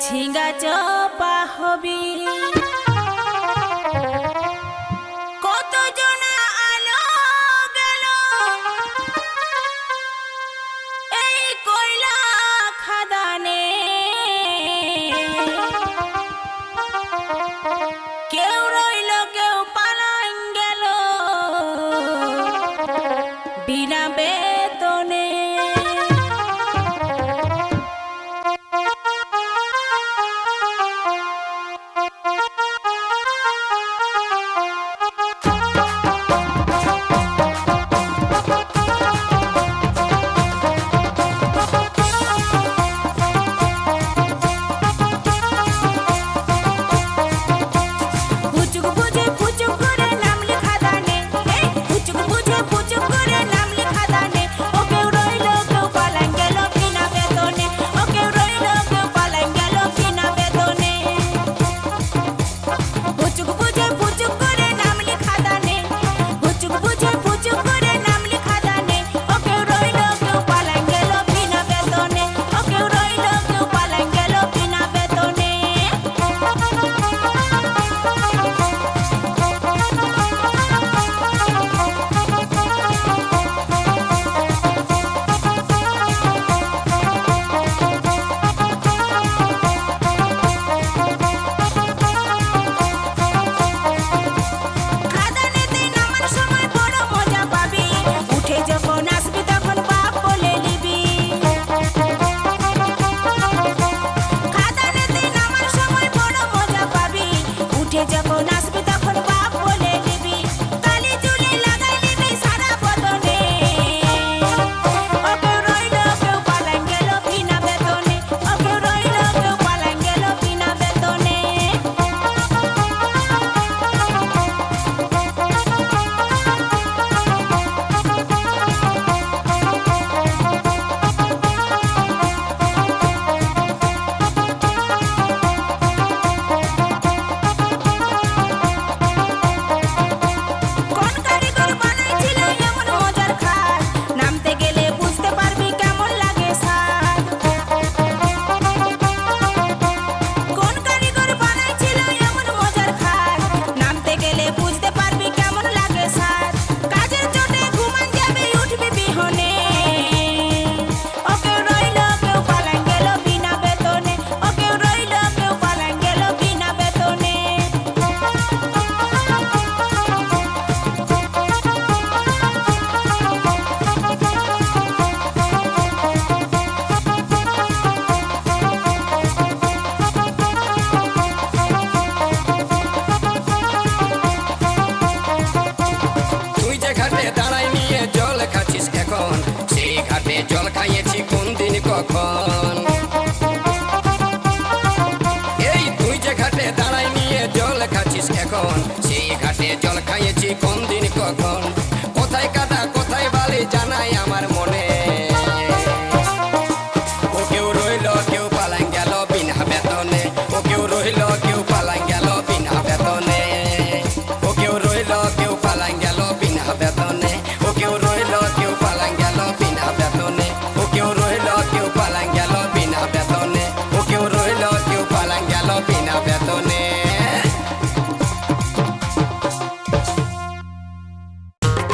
ঝিঙ্গা চপা হবি কত জনা আলো গেল এই কয়লা খাদানে কেউ রইল কেউ পালান গেল বিনা বেতনে জল খাইয়েছি কোন দিন কখন এই তুই যে ঘাটে দাঁড়াই নিয়ে জল খাচ্ছিস এখন সেই ঘাটে জল খাইয়েছি কোন দিন কখন কোথায় কাদা কোথায় বালি জানাই আমার মনে ও কেউ রইল কেউ পালান গেল বিনা বেতনে ও কেউ রইল কেউ পালান গেল বিনা বেতনে ও কেউ রইল কেউ পালান গেল বিনা বেতনে ও কেউ রইল কেউ পালান গেল বিনা বেতনে ও কেউ রইল কেউ পালান গেল বিনা বেতনে ও কেউ রইল কেউ পালান গেল বিনা বেতনে